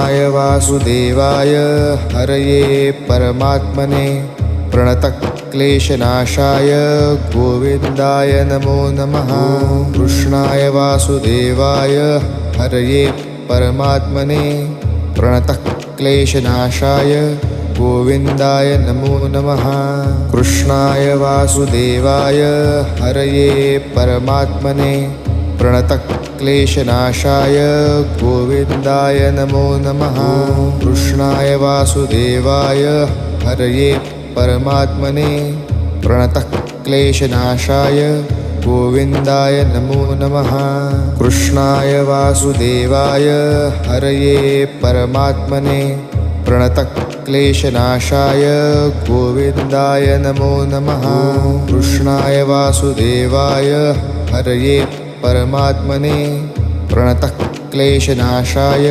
वासुदेवाय हरये परमात्मने प्रणतक्लेशनाशाय गोविन्दाय नमो नमः। कृष्णाय वासुदेवाय हरये परमात्मने प्रणतक्लेशनाशाय गोविन्दाय नमो नमः। कृष्णाय वासुदेवाय हरये परमात्मने प्रणतक्लेशनाशाय गोविन्दाय नमो नमः। कृष्णाय वासुदेवाय हरये परमात्मने प्रणतक्लेशनाशाय गोविन्दाय नमो नमः। कृष्णाय वासुदेवाय हरये परमात्मने प्रणतक्लेशनाशाय गोविन्दाय नमो नमः। कृष्णाय वासुदेवाय हरये परमात्मने प्रणतक्लेशनाशाय